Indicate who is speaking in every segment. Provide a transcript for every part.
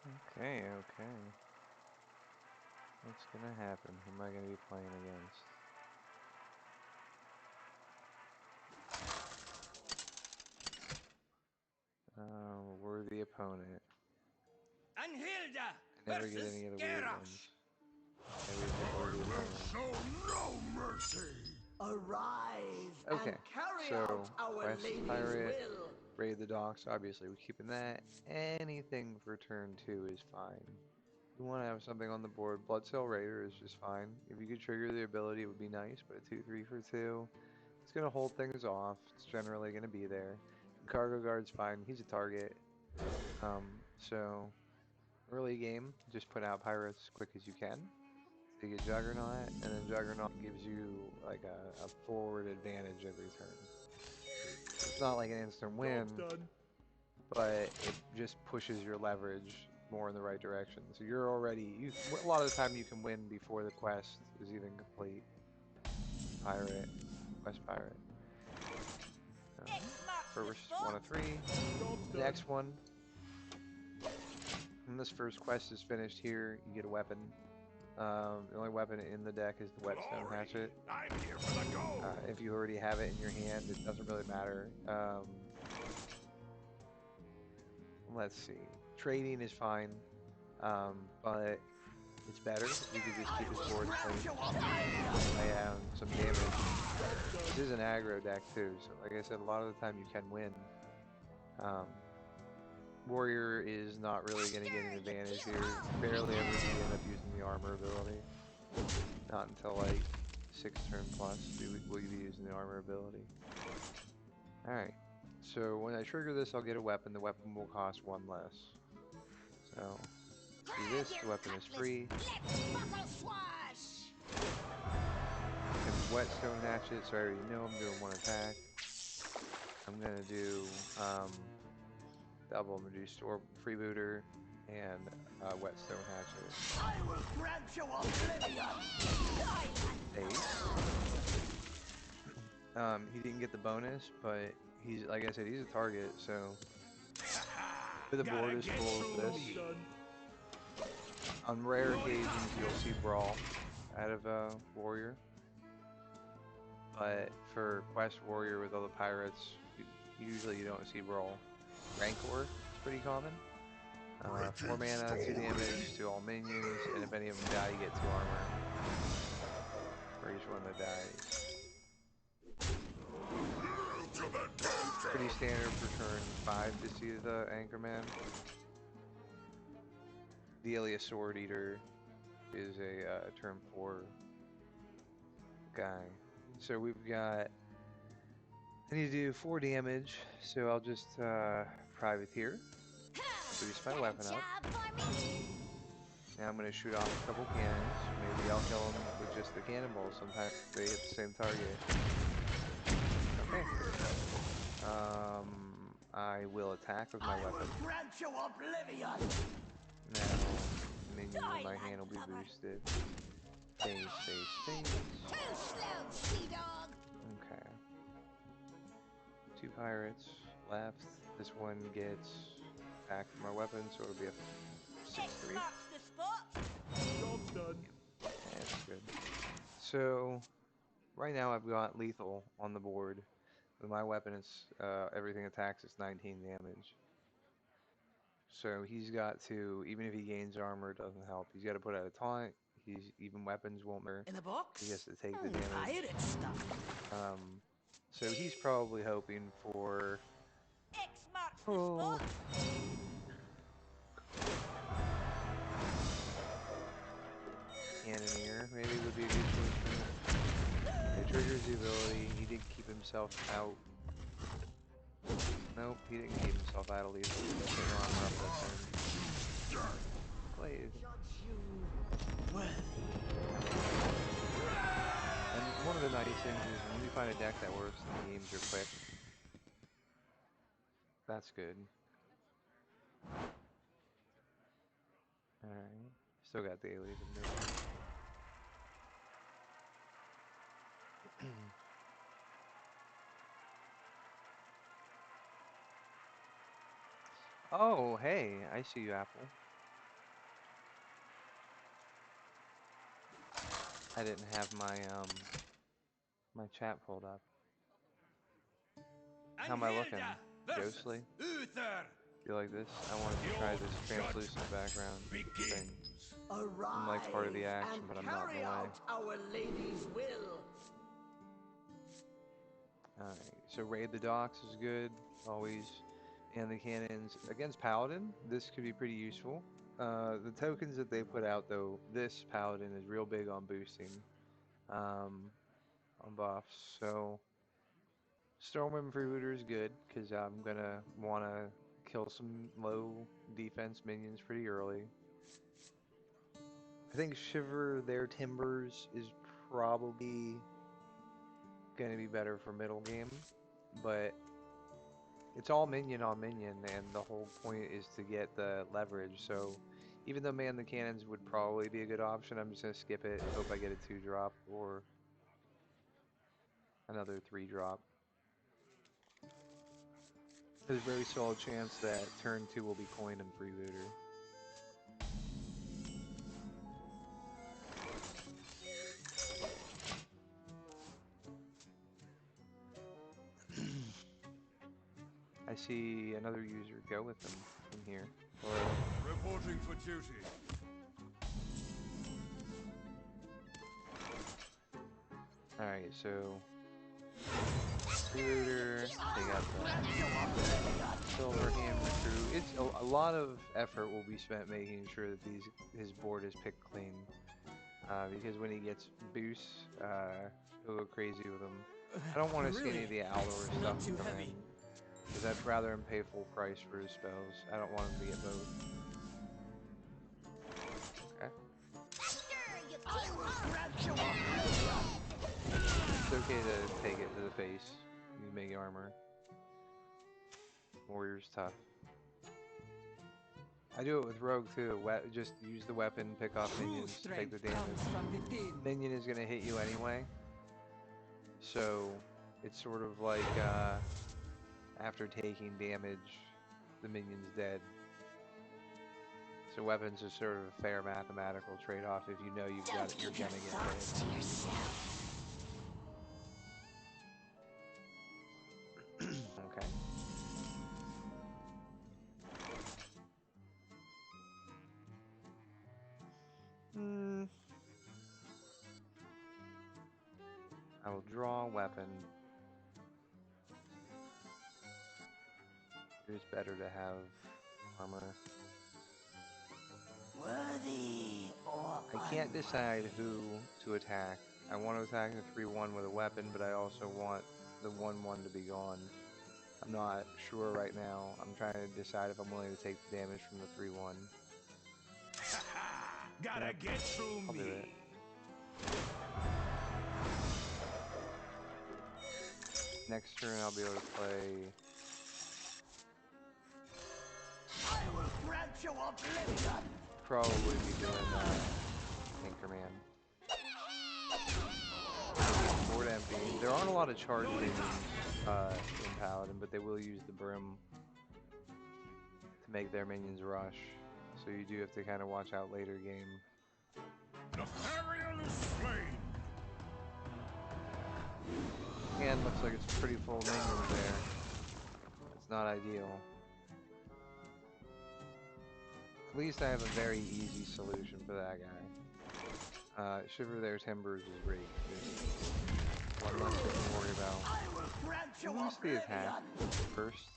Speaker 1: Okay, okay. What's gonna happen? Who am I gonna be playing against? Worthy opponent.
Speaker 2: Anhilda
Speaker 1: I never get
Speaker 2: versus
Speaker 1: any of the weird ones.
Speaker 2: Garrosh.
Speaker 1: Maybe it's a worthy opponent.
Speaker 3: Show no mercy.
Speaker 4: Arise
Speaker 1: Okay,
Speaker 4: and carry
Speaker 1: so
Speaker 4: out our
Speaker 1: Quest
Speaker 4: lady's
Speaker 1: Pirate,
Speaker 4: will.
Speaker 1: Raid the Docks, obviously we're keeping that. Anything for turn 2 is fine. You want to have something on the board. Bloodsail Raider is just fine. If you could trigger the ability, it would be nice, but a 2-3 for 2. It's going to hold things off. It's generally going to be there. Cargo Guard's fine. He's a target. So, early game, just put out pirates as quick as you can. So you get Juggernaut, and then Juggernaut gives you like a forward advantage every turn. It's not like an instant win, but it just pushes your leverage more in the right direction. So you're already, a lot of the time you can win before the quest is even complete. Pirate, Quest Pirate. First one of 3. Next one, when this first quest is finished here, you get a weapon. The only weapon in the deck is the Whetstone Hatchet.
Speaker 3: I'm here for the gold.
Speaker 1: If you already have it in your hand, it doesn't really matter. Let's see. Trading is fine, but it's better if you could just keep his board clean. I have some damage. This is an aggro deck too, so like I said, a lot of the time you can win. Warrior is not really going to get an advantage here. Barely ever do you end up using the armor ability. Not until like 6 turn plus will you be using the armor ability. Alright, so when I trigger this, I'll get a weapon. The weapon will cost 1 less. So, do this, the weapon is free. And Whetstone Hatchet, so I already know I'm doing 1 attack. I'm gonna do double. I'm gonna do Stormwind Freebooter and Whetstone Hatchet.
Speaker 4: I will grant you oblivion.
Speaker 1: He didn't get the bonus, but he's, like I said, he's a target, so with a board as full as this, on rare occasions you'll see Brawl out of Warrior, but for Quest Warrior with all the pirates, usually you don't see Brawl. Rancor is pretty common. 4 mana, 2 damage to all minions, and if any of them die, you get 2 armor for each one that dies. Pretty standard for turn 5 to see the Anchorman. The Alias Sword Eater is a turn 4 guy. So we've got, I need to do 4 damage, so I'll just Privateer. Boost my weapon up. Now I'm going to shoot off a couple cannons. Maybe I'll kill them with just the cannonballs. Sometimes they hit the same target. Okay. I will attack with my weapon. Now, minion in my hand will be boosted. Face.
Speaker 5: Too slow, sea dog.
Speaker 1: Okay. 2 pirates left. This one gets attack from my weapon, so it'll be a 6-3.
Speaker 2: Job's done.
Speaker 1: That's good. So, right now I've got lethal on the board. With my weapon, it's everything attacks, it's 19 damage. So he's got to, even if he gains armor, it doesn't help. He's got to put out a taunt. Even weapons won't matter.
Speaker 4: In a box?
Speaker 1: He has to take the damage.
Speaker 4: Pirate stuff.
Speaker 1: So he's probably hoping for.
Speaker 5: X marks the
Speaker 1: Oh.
Speaker 5: spot.
Speaker 1: Cannoneer maybe would be a good choice for him. It triggers the ability. He did keep himself out. Nope, he didn't keep himself out of lethal. He's putting armor up this turn. Glaive. And one of the nice things is when you find a deck that works and the games are quick, that's good. Alright. Still got dailies in there. Oh, hey, I see you, Apple. I didn't have my my chat pulled up. How am I looking? Ghostly?
Speaker 2: Uther.
Speaker 1: You like this? I wanted to try this translucent background thing. I'm like part of the action, but I'm not in the way.
Speaker 4: Out our lady's will.
Speaker 1: Alright, so Riad the Docks is good, always. And the cannons against Paladin, this could be pretty useful. The tokens that they put out though, this Paladin is real big on boosting, on buffs. So Stormwind Freebooter is good because I'm gonna wanna kill some low defense minions pretty early. I think Shiver their Timbers is probably gonna be better for middle game, but it's all minion on minion, and the whole point is to get the leverage. So even though man the cannons would probably be a good option, I'm just gonna skip it. Hope I get a 2-drop or another 3-drop. There's a very solid chance that turn 2 will be coin and freebooter. I see another user go with them in here. Hello.
Speaker 3: Reporting for duty.
Speaker 1: Alright, so freebooter, take out the silver hammer crew. It's a lot of effort will be spent making sure that his board is picked clean. Because when he gets boosts, he'll go crazy with them. I don't want to see any of the Aldor stuff come in, because I'd rather him pay full price for his spells. I don't want him to get both. Okay. It's okay to take it to the face. You make armor. Warrior's tough. I do it with Rogue too. Just use the weapon, pick off minions, take the damage. Minion is going to hit you anyway. So it's sort of like after taking damage, the minion's dead. So weapons is sort of a fair mathematical trade-off if you know you've got it, you're gonna get hit. Okay. I will draw a weapon. It is better to have armor.
Speaker 4: Worthy or
Speaker 1: I can't decide who to attack. I want to attack the 3-1 with a weapon, but I also want the 1-1 to be gone. I'm not sure right now. I'm trying to decide if I'm willing to take the damage from the 3-1.
Speaker 2: Gotta get through
Speaker 1: I'll do
Speaker 2: me.
Speaker 1: it. Next turn I'll be able to play...
Speaker 4: I will grant you oblivion.
Speaker 1: Probably be doing Anchorman. Board empty. There aren't a lot of charge minions in Paladin, but they will use the Brim to make their minions rush. So you do have to kind of watch out later game.
Speaker 3: The carrion is slain.
Speaker 1: And looks like it's pretty full minions there. It's not ideal. At least I have a very easy solution for that guy. Shiver their Timbers is great. There's one less thing to worry about. Lose the attack first.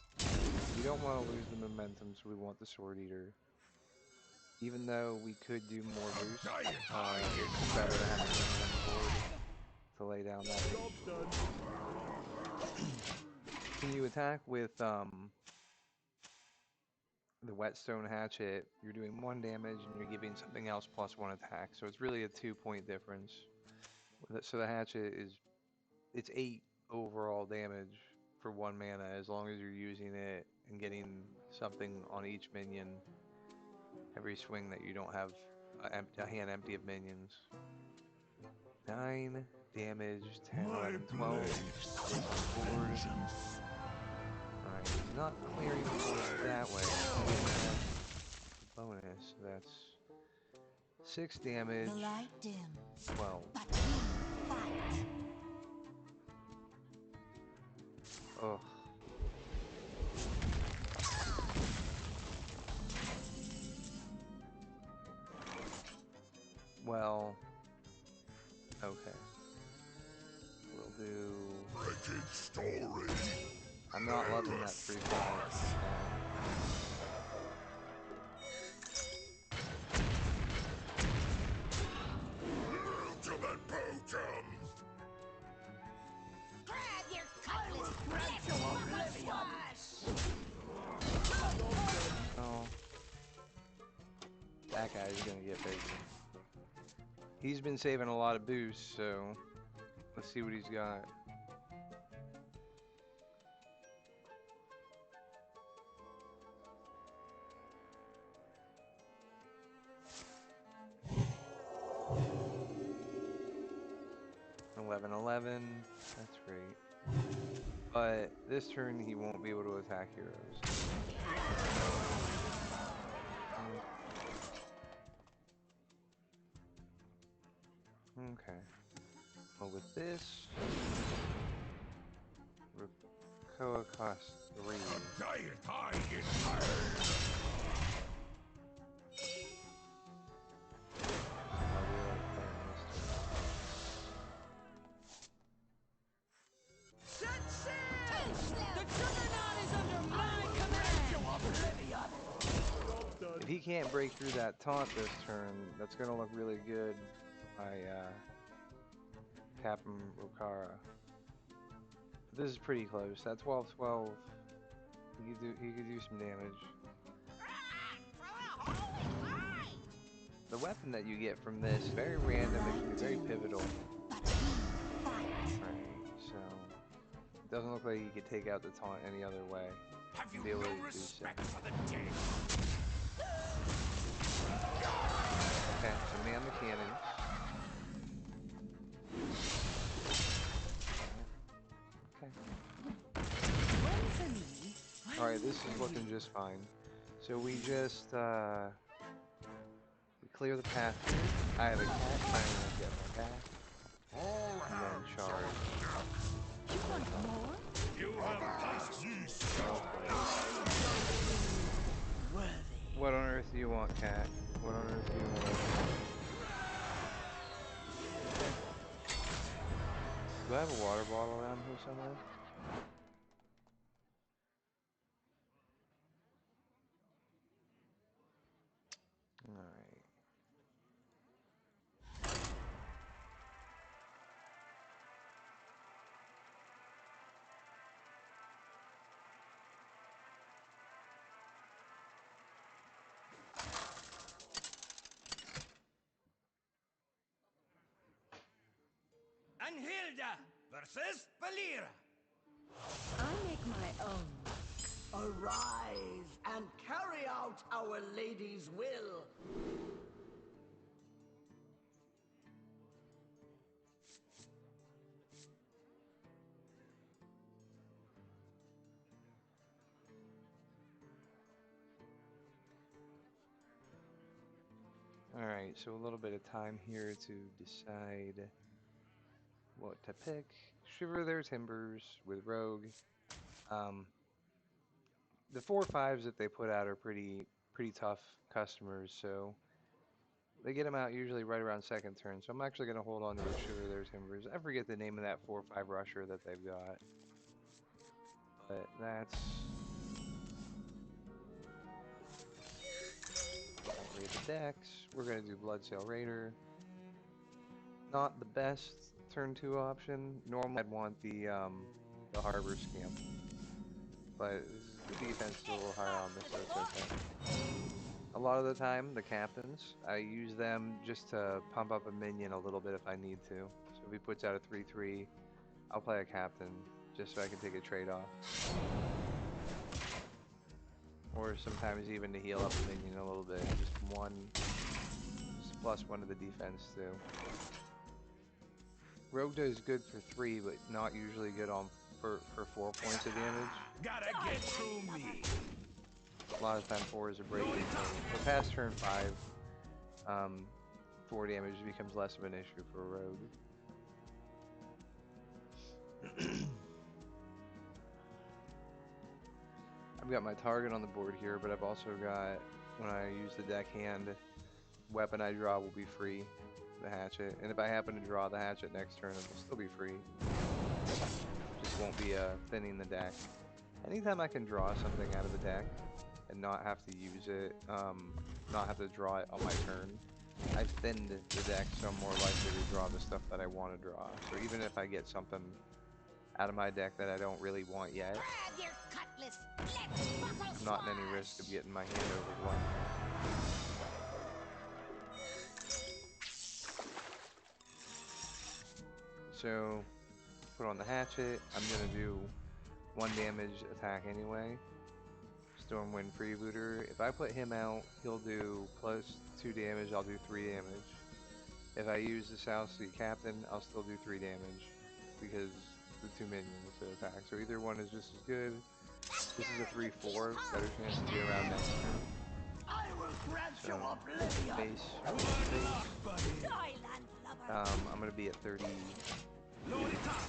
Speaker 1: We don't want to lose the momentum, so we want the Sword Eater. Even though we could do more boost, it's better to have a minion on the board to lay down that base. When you attack with the Whetstone Hatchet, you're doing 1 damage and you're giving something else +1 attack, so it's really a 2-point difference. So the Hatchet it's 8 overall damage for 1 mana as long as you're using it and getting something on each minion every swing that you don't have a hand empty of minions. 9 damage, 10, 11, 12. Alright, not clearing the board that way. Bonus, that's 6 damage,
Speaker 5: The light dims,
Speaker 1: 12.
Speaker 5: but we fight.
Speaker 1: Ugh. Well, okay. We'll do...
Speaker 3: Wretched story.
Speaker 1: I'm not loving that 3/5.
Speaker 3: Ultimate Potem.
Speaker 5: Grab your cutlass,
Speaker 4: grant you oblivion.
Speaker 1: Oh. That guy's gonna get big. He's been saving a lot of boosts, so let's see what he's got. $11. That's great. But this turn he won't be able to attack heroes. Okay. Well, with this, Rakoa costs 3.
Speaker 3: Diet I get tired.
Speaker 1: I'll be able to play on this turn.
Speaker 4: Set sail!
Speaker 5: Too slow.
Speaker 6: The Juggernaut is under my
Speaker 4: Grant you
Speaker 6: command!
Speaker 4: oblivion.
Speaker 1: If he can't break through that taunt this turn, that's gonna look really good by Captain Rokara. This is pretty close. That 12/12. He could do some damage. The weapon that you get from this is very random. It can be very pivotal. Right. So it doesn't look like he could take out the taunt any other way.
Speaker 3: Have you
Speaker 1: Be able
Speaker 3: no
Speaker 1: to do so.
Speaker 3: respect for the dead?
Speaker 1: Okay, so man the cannons. Okay.
Speaker 6: One for me.
Speaker 1: Alright, this is looking just fine. So we just we clear the path here. I have a cat trying to get my back. And then charge.
Speaker 6: You want more?
Speaker 3: You have passed yeast.
Speaker 4: Worthy.
Speaker 1: What on earth do you want, cat? What on earth do you want? Do I have a water bottle around here somewhere? Alright.
Speaker 2: Anhilda versus Valera.
Speaker 6: I make my own.
Speaker 4: Arise and carry out our lady's will.
Speaker 1: Alright, so a little bit of time here to decide what to pick. Shiver their timbers with Rogue. The 4/5s that they put out are pretty tough customers, so they get them out usually right around second turn. So I'm actually going to hold on to the Shiver their timbers. I forget the name of that 4/5 rusher that they've got, but that's Raid the Decks. We're going to do Bloodsail Raider. Not the best turn 2 option. Normally I'd want the Harbor Scamp, but the defense is a little higher on this, so it's okay. A lot of the time, the captains, I use them just to pump up a minion a little bit if I need to. So if he puts out a 3/3, I'll play a captain just so I can take a trade off. Or sometimes even to heal up a minion a little bit, just +1 to the defense too. Rogue does good for 3, but not usually good on for 4 points of damage.
Speaker 2: Gotta get through me.
Speaker 1: A lot of time 4 is a breaking total. So past turn 5, 4 damage becomes less of an issue for a rogue. I've got my target on the board here, but I've also got, when I use the deckhand, weapon I draw will be free, the hatchet. And if I happen to draw the hatchet next turn, it will still be free. Just won't be thinning the deck. Anytime I can draw something out of the deck and not have to use it, not have to draw it on my turn, I've thinned the deck so I'm more likely to draw the stuff that I want to draw. So even if I get something out of my deck that I don't really want yet,
Speaker 5: Grab your cutlass. Let's buckle
Speaker 1: I'm not in any risk of getting my hand overblown. So, put on the hatchet. I'm gonna do 1 damage attack anyway. Stormwind Freebooter. If I put him out, he'll do plus 2 damage. I'll do 3 damage. If I use the Southsea Captain, I'll still do 3 damage because the 2 minions to attack. So either one is just as good. This is a 3/4, better chance to be around next turn.
Speaker 4: I will grant you
Speaker 1: So,
Speaker 4: oblivion.
Speaker 1: base.
Speaker 5: Toyland lover.
Speaker 1: I'm gonna be at 30.
Speaker 2: Load it up.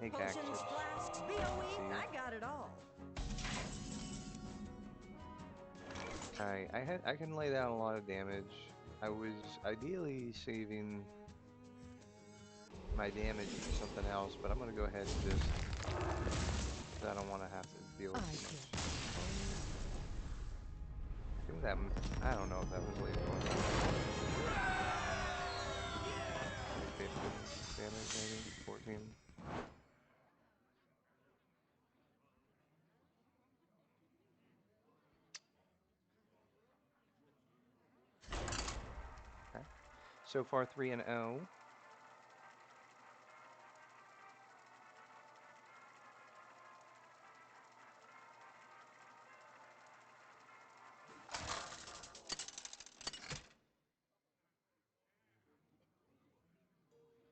Speaker 1: Hey,
Speaker 6: Potions,
Speaker 1: Cactus.
Speaker 6: flasks, BOE,
Speaker 1: See?
Speaker 6: I got it all.
Speaker 1: I can lay down a lot of damage. I was ideally saving my damage for something else, but I'm gonna go ahead and just, 'cause I don't want to have to deal with too much. I think that, I don't know if that was later on. 15 damage maybe, 14. Okay. So far 3-0.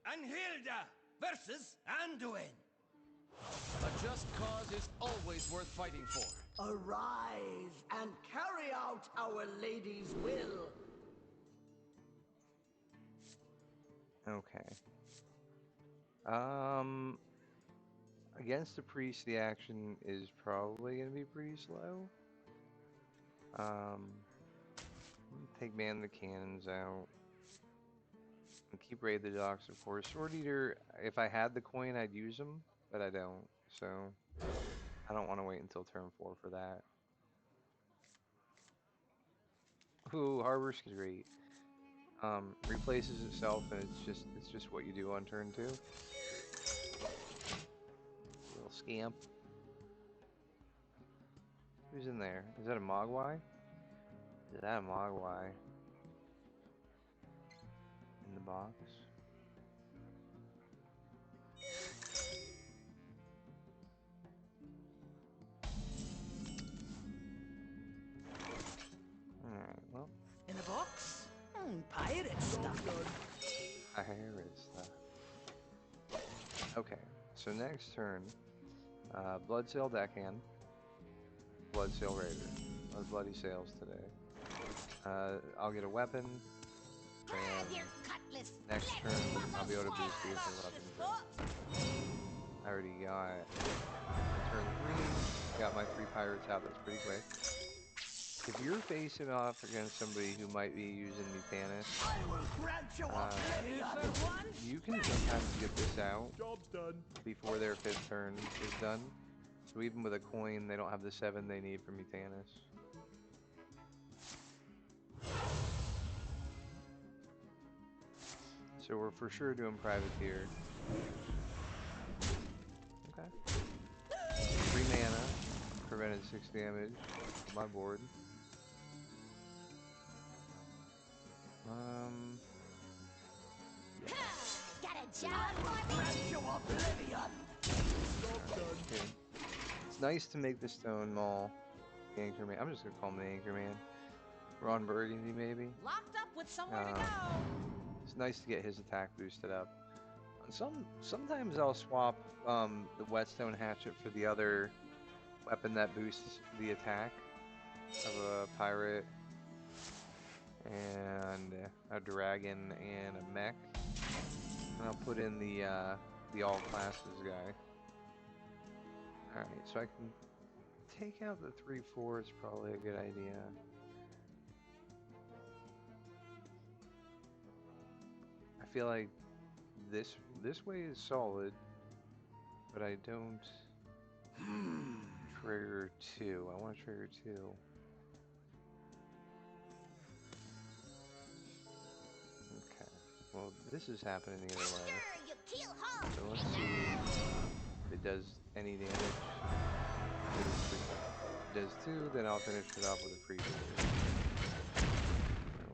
Speaker 2: Anhilda versus Anduin.
Speaker 7: A just cause is always worth fighting for.
Speaker 4: Arise and carry out our lady's will.
Speaker 1: Okay. Against the priest, the action is probably gonna be pretty slow. Take man the cannons out. And keep Raid the Docks, of course. Sword Eater, if I had the coin, I'd use them, but I don't. So, I don't want to wait until turn 4 for that. Ooh, Harbor's great. Replaces itself, and it's just what you do on turn 2. Little scamp. Who's in there? Is that a Mogwai? Is that a Mogwai? In the box? Alright, well.
Speaker 4: In a box? Pirate stuff.
Speaker 1: Pirate stuff. Okay, so next turn, Bloodsail Deckhand, Bloodsail Raider. Bloody Sails today. I'll get a weapon,
Speaker 5: Grab
Speaker 1: and
Speaker 5: your cutlass.
Speaker 1: next
Speaker 5: Let's
Speaker 1: turn
Speaker 5: buckle
Speaker 1: I'll be able to boost
Speaker 5: swords.
Speaker 1: you with a weapon too. I already got, for turn 3, got my 3 pirates out, that's pretty quick. If you're facing off against somebody who might be using Metanis,
Speaker 4: I will grant you oblivion.
Speaker 1: you can sometimes get this out
Speaker 7: Job's done.
Speaker 1: before their 5th turn is done. So even with a coin, they don't have the 7 they need for Metanis. So we're for sure doing Privateer. Okay. 3 mana, prevented 6 damage on my board. Yeah.
Speaker 5: Got a job for me?
Speaker 4: Grant you oblivion.
Speaker 1: Kidding. It's nice to make the Stonemaul Anchorman. I'm just gonna call him the Anchorman. Ron Burgundy, maybe.
Speaker 6: Locked up with somewhere to
Speaker 1: Um,
Speaker 6: go.
Speaker 1: It's nice to get his attack boosted up. Sometimes I'll swap the Whetstone Hatchet for the other weapon that boosts the attack of a pirate and a dragon and a mech. And I'll put in the all classes guy. Alright, so I can take out the 3/4 is probably a good idea. I feel like this way is solid, but I don't trigger 2. I want to trigger 2. Okay. Well, this is happening the other way.
Speaker 5: You kill hard.
Speaker 1: So let's see if it does any damage. If it does 2, then I'll finish it off with a freebooter.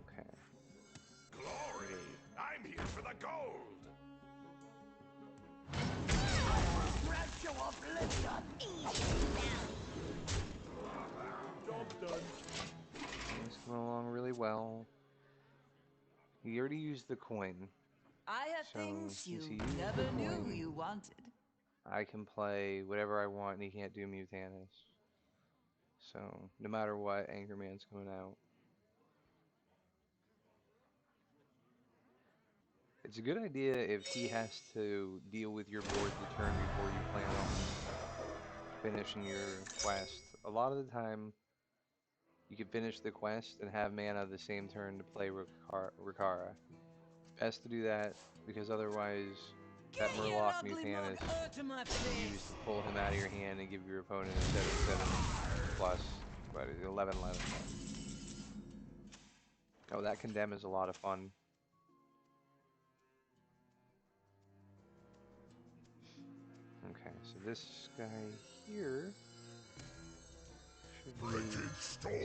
Speaker 1: Okay.
Speaker 3: Glory! I'm here for the gold!
Speaker 4: Grant you oblivion!
Speaker 7: Job done.
Speaker 1: It's coming along really well. He already used the coin.
Speaker 8: I have
Speaker 1: So,
Speaker 8: things
Speaker 1: since
Speaker 8: you
Speaker 1: he used the
Speaker 8: never knew
Speaker 1: coin,
Speaker 8: you wanted.
Speaker 1: I can play whatever I want and he can't do Mutanus. So, no matter what, Anchorman's coming out. It's a good idea if he has to deal with your board the turn before you plan on finishing your quest. A lot of the time, you can finish the quest and have mana the same turn to play Rikara. It's best to do that because otherwise that Murloc Mutanus is used to pull him out of your hand and give your opponent a 7/7 plus, what is it, 11/11. Oh, that Condemn is a lot of fun. Okay, so this guy here should be it's fine.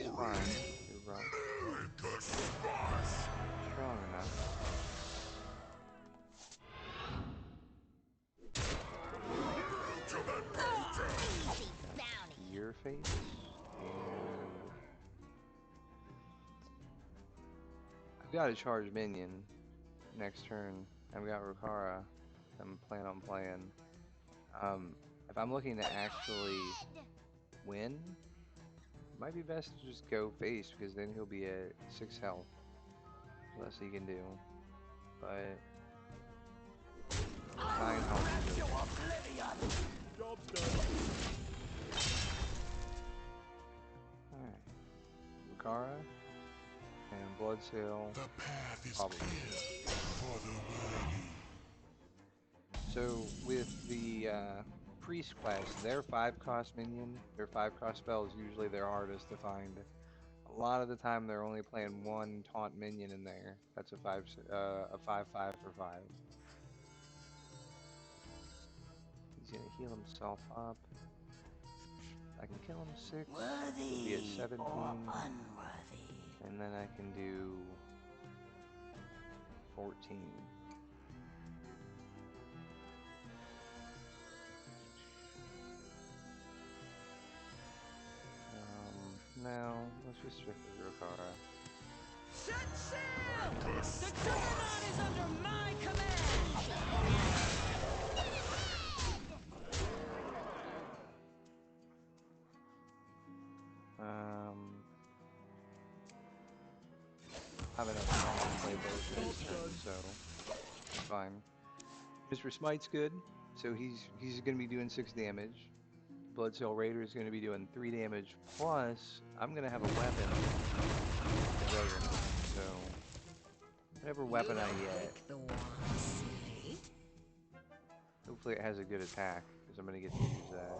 Speaker 1: You're wrong.
Speaker 3: Mega smash!
Speaker 1: Strong enough.
Speaker 3: Ultimate Potem!
Speaker 5: Easy bounty.
Speaker 1: Your face and I've got a charged minion next turn. I've got Rikara. I'm planning on playing. If I'm looking to actually win, it might be best to just go face because then he'll be at 6 health. Less he can do. But 9 health is okay.
Speaker 7: Job done.
Speaker 1: Alright. Rikara and Bloodsail.
Speaker 3: The path is
Speaker 1: Probably.
Speaker 3: clear for the worthy.
Speaker 1: So with the priest quest, their 5-cost minion, their 5-cost spell is usually their hardest to find. A lot of the time they're only playing one taunt minion in there. That's a 5/5 for 5. He's gonna heal himself up. I can kill him 6. He'll be at 17.
Speaker 4: Unworthy.
Speaker 1: And then I can do 14. No, let's just stick with Rikara.
Speaker 6: Set sail! The Juggernaut is under my command!
Speaker 1: I have enough time to play both this turn, so it's fine. Mr. Smite's good, so he's gonna be doing 6 damage. Bloodsail Raider is gonna be doing 3 damage, plus I'm gonna have a weapon, the Juggernaut, so whatever weapon I get, hopefully it has a good attack, because I'm gonna get to use that.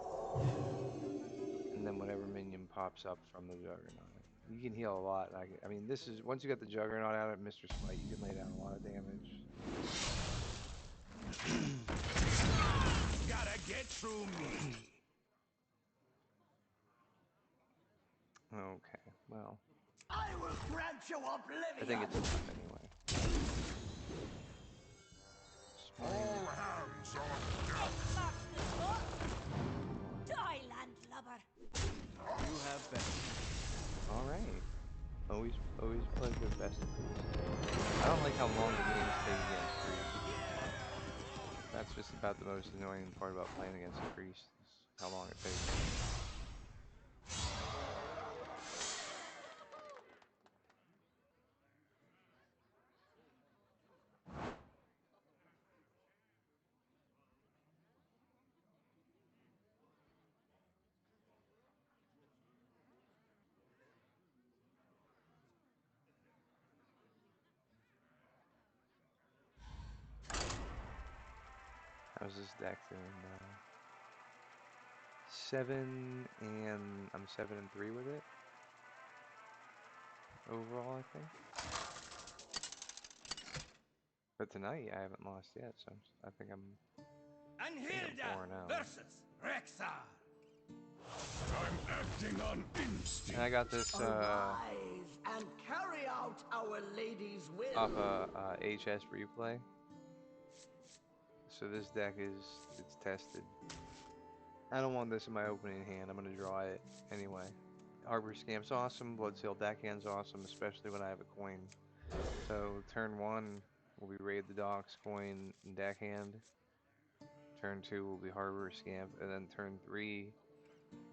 Speaker 1: And then whatever minion pops up from the Juggernaut. You can heal a lot. I mean, this is once you get the Juggernaut out of Mr. Smite, you can lay down a lot of damage.
Speaker 3: Gotta get through me.
Speaker 1: Okay, well,
Speaker 4: I will grant you
Speaker 1: I
Speaker 4: oblivion!
Speaker 1: think it's enough anyway.
Speaker 3: All hands on deck.
Speaker 5: Die, landlubber.
Speaker 7: You have been.
Speaker 1: All right. Always play the best priest. I don't like how long the games take against priest. That's just about the most annoying part about playing against a priest, is how long it takes. How's this deck doing now? 7 and I'm 7-3 with it. Overall, I think. But tonight I haven't lost yet, so I think I'm
Speaker 2: Anhilda
Speaker 1: 4-0.
Speaker 2: versus Rexar.
Speaker 3: I'm acting on instinct.
Speaker 1: And I got this
Speaker 4: Arise and carry out our lady's will.
Speaker 1: off a HS replay. So this deck it's tested. I don't want this in my opening hand. I'm gonna draw it anyway. Harbor Scamp's awesome. Bloodsail Deckhand's awesome, especially when I have a coin. So turn 1 will be Riad the Docks, coin, and Deckhand. Turn 2 will be Harbor Scamp, and then turn 3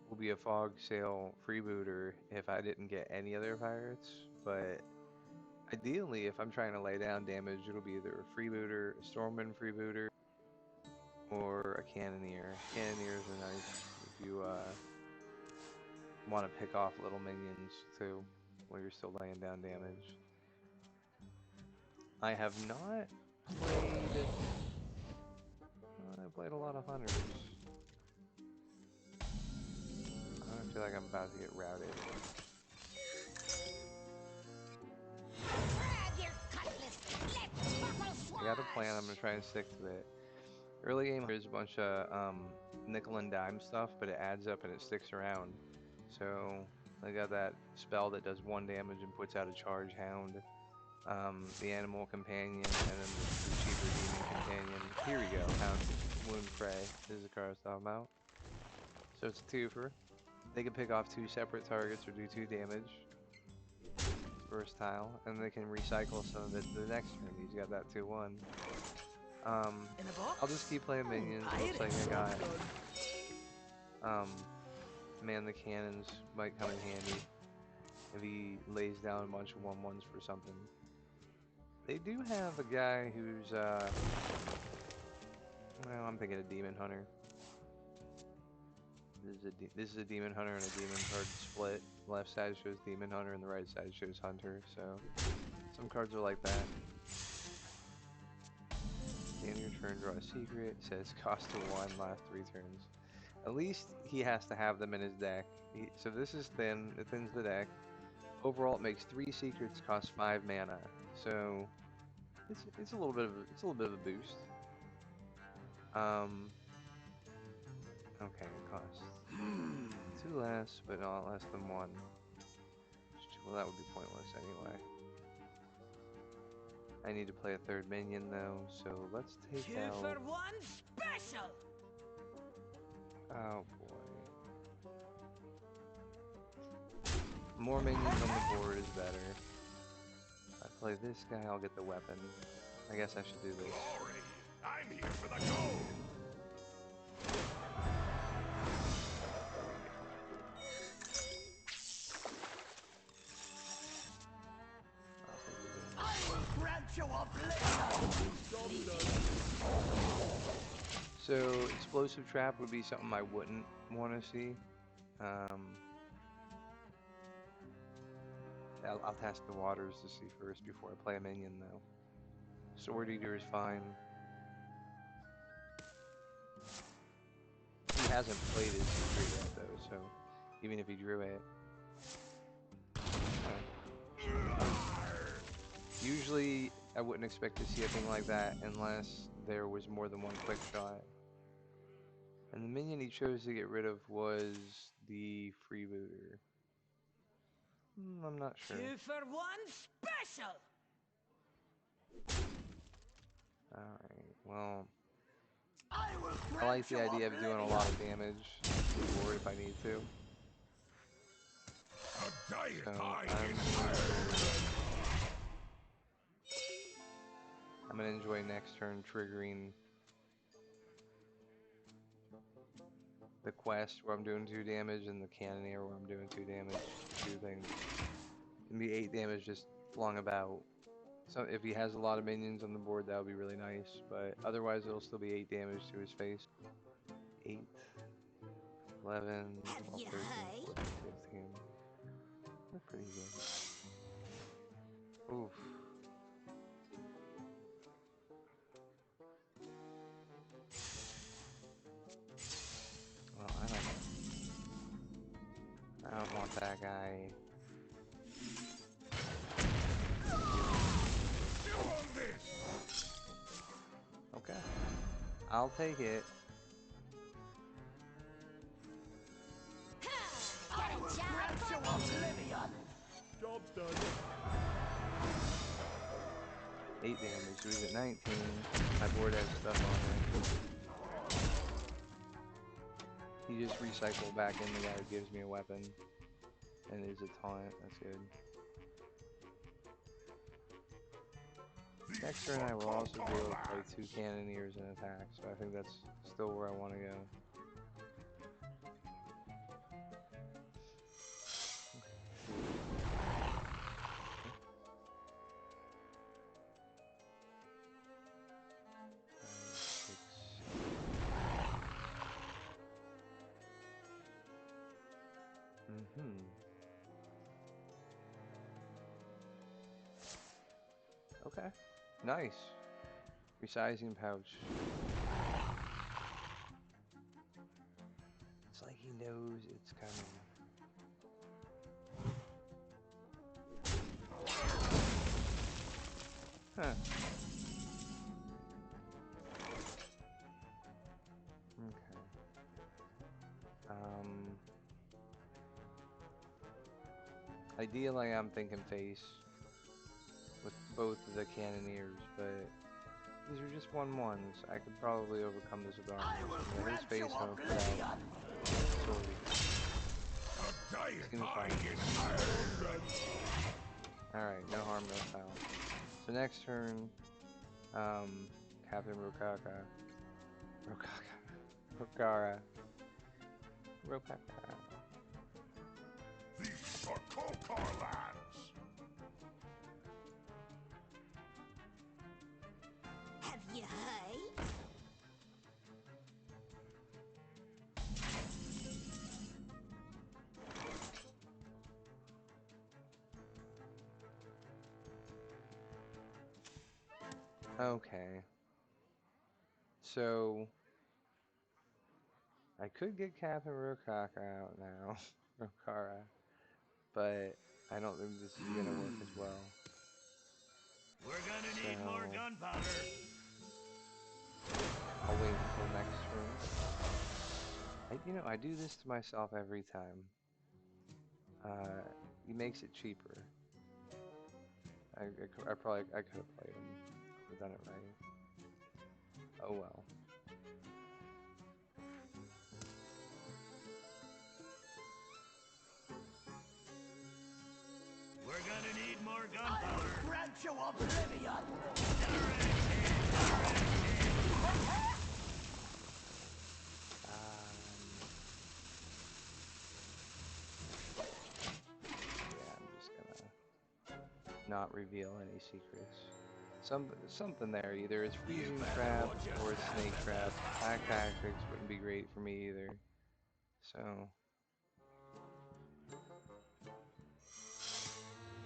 Speaker 1: will be a Fogsail Freebooter if I didn't get any other pirates. But ideally, if I'm trying to lay down damage, it'll be either a Freebooter, a Stormwind Freebooter, or a Cannoneer. Cannoneers are nice if you want to pick off little minions too while you're still laying down damage. I have not played. I played a lot of hunters. I feel like I'm about to get routed.
Speaker 5: Grab your cutlass. Let's buckle
Speaker 1: I got a
Speaker 5: swash.
Speaker 1: plan. I'm gonna try and stick to it. Early game, there's a bunch of nickel and dime stuff, but it adds up and it sticks around. So I got that spell that does 1 damage and puts out a charge hound. The animal companion, and then the cheaper demon companion. Here we go. Hound wound prey. This is the card I was talking about. So it's a twofer. They can pick off 2 separate targets or do 2 damage. It's versatile, and they can recycle some of it to the next turn. He's got that 2/1.
Speaker 4: In a box?
Speaker 1: I'll just keep playing minions. It looks like I got man the cannons might come in handy if he lays down a bunch of 1/1s for something. They do have a guy who's well, I'm thinking a demon hunter. This is a demon hunter and a demon card split. The left side shows demon hunter and the right side shows hunter. So some cards are like that. At the end of your turn, draw a secret. It says cost of 1, last 3 turns. At least he has to have them in his deck. So this is thin. It thins the deck. Overall, it makes 3 secrets cost 5 mana. So it's a little bit of a boost. Okay, it costs 2 less, but not less than 1. Well, that would be pointless anyway. I need to play a 3rd minion though, so let's take
Speaker 6: 2
Speaker 1: out.
Speaker 6: for 1 special.
Speaker 1: Oh boy. More minions on the board is better. If I play this guy, I'll get the weapon. I guess I should do this.
Speaker 3: Glory! I'm here for the gold!
Speaker 1: I'll take the damage.
Speaker 4: I will grant you a blessing.
Speaker 1: So, explosive trap would be something I wouldn't want to see. I'll test the waters to see first before I play a minion though. Sword Eater is fine. He hasn't played his secret yet though, so even if he drew it. Usually I wouldn't expect to see a thing like that unless there was more than 1 quick shot. And the minion he chose to get rid of was the Freebooter. I'm not sure.
Speaker 6: 2 for 1 special.
Speaker 1: Alright, well,
Speaker 4: I will
Speaker 1: I
Speaker 4: grant
Speaker 1: like the
Speaker 4: you
Speaker 1: idea of doing a lot of damage to the board if I need to.
Speaker 3: A diet
Speaker 1: So I'm gonna enjoy next turn triggering the quest where I'm doing 2 damage and the Cannoneer where I'm doing 2 damage. The 2 things. Can be 8 damage just flung about. So if he has a lot of minions on the board, that would be really nice. But otherwise, it'll still be 8 damage to his face. 8, 11,
Speaker 5: Have
Speaker 1: 12,
Speaker 5: you
Speaker 1: 13,
Speaker 5: heard?
Speaker 1: 14, 15. They're pretty good. Oof. I don't want that guy.
Speaker 3: Still on this.
Speaker 1: Okay. I'll take it.
Speaker 5: Got a job
Speaker 4: Grant
Speaker 5: for
Speaker 4: you
Speaker 5: me?
Speaker 4: oblivion.
Speaker 7: Job's done.
Speaker 1: 8 damage, so he's at 19. My board has stuff on it. He just recycled back in the guy who gives me a weapon. And is a taunt, that's good. Next turn I will also be able to play 2 Cannoneers and attack, so I think that's still where I want to go. Okay, nice. Resizing pouch. It's like he knows it's coming. Huh. Okay. Ideally I'm thinking face with both of the Cannoneers, but these are just 1/1s. I could probably overcome this with
Speaker 4: I
Speaker 1: armor.
Speaker 4: will
Speaker 1: So I'm gonna hit his
Speaker 4: grant you
Speaker 1: face and I'll put out
Speaker 4: oblivion.
Speaker 1: sword.
Speaker 3: The dying
Speaker 1: Seems fine.
Speaker 3: mind is iron.
Speaker 1: Alright, no harm, no foul. So next turn, Captain Rokara.
Speaker 3: These are Kokar lands.
Speaker 5: Have you heard?
Speaker 1: Okay. So I could get Captain Rokara out now. Rokara. But I don't think this is gonna work as well.
Speaker 2: We're gonna need more
Speaker 1: So
Speaker 2: gunpowder.
Speaker 1: I'll wait until next turn. I do this to myself every time. He makes it cheaper. I could have played him. Could have done it right. Oh well.
Speaker 2: We're gonna need more
Speaker 4: I
Speaker 2: gunpowder.
Speaker 4: will grant you oblivion.
Speaker 1: Yeah, I'm just gonna not reveal any secrets. Something there. Either it's freezing trap or it's snake trap. Attack tactics wouldn't be great for me either. So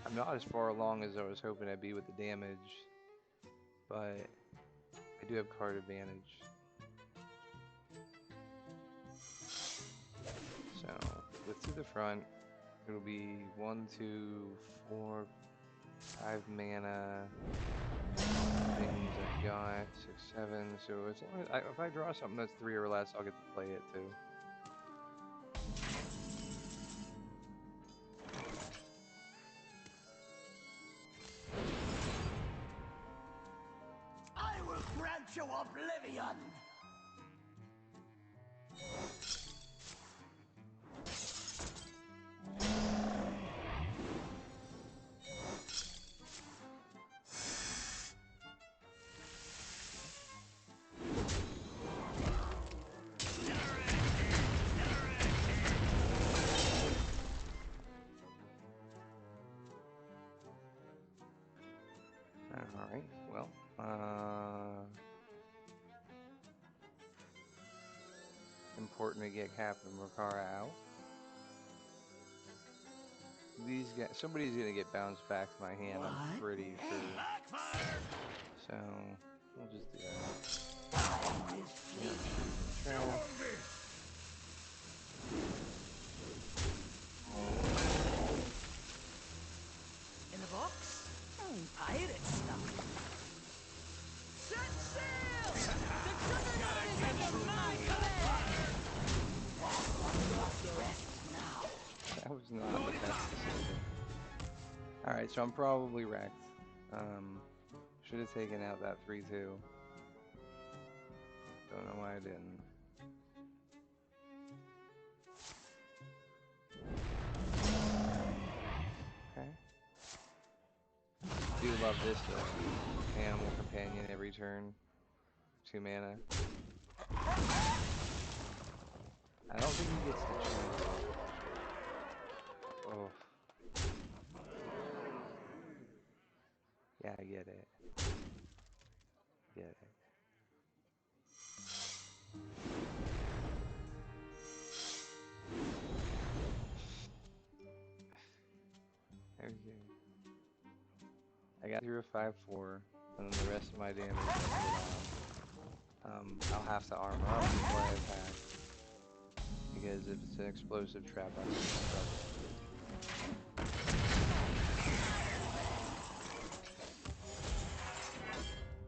Speaker 1: I'm not as far along as I was hoping I'd be with the damage, but I do have card advantage. So with to the front, it'll be 1, 2, 4, 5 mana. Things I've got 6, 7. So as long as if I draw something that's 3 or less, I'll get to play it too. Okay.
Speaker 4: I will grant you oblivion.
Speaker 1: Alright, well, important to get Captain Rokara out. These guys, somebody's gonna get bounced back to my hand, I'm pretty sure.
Speaker 2: Backfire!
Speaker 1: So, we'll just do that. Yeah, trap. Alright, so I'm probably wrecked. Should have taken out that 3-2. Don't know why I didn't. Okay. Do love this though. Animal companion every turn. 2 mana. I don't think he gets to choose it. Oh. Yeah, I get it. Get it. Okay. I got through a 5-4, and then the rest of my damage I get off. I'll have to armor up before I attack. Because if it's an explosive trap, I'm in trouble.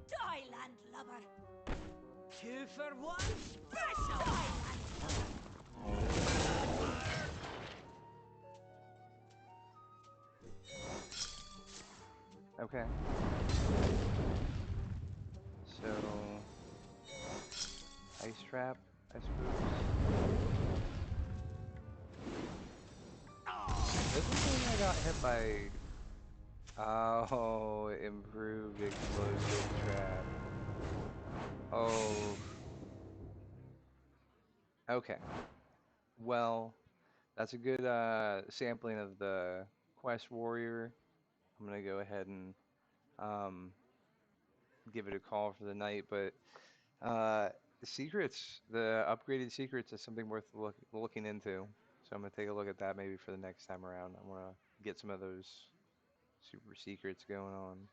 Speaker 6: Die, landlubber. 2-for-1 special.
Speaker 1: Okay. So, ice trap, I suppose. Doesn't mean I got hit by. Oh, improved explosive trap. Oh. Okay. Well, that's a good sampling of the Quest Warrior. I'm gonna go ahead and give it a call for the night, but the secrets, the upgraded secrets, is something worth looking into. So I'm gonna take a look at that maybe for the next time around. I want to get some of those super secrets going on.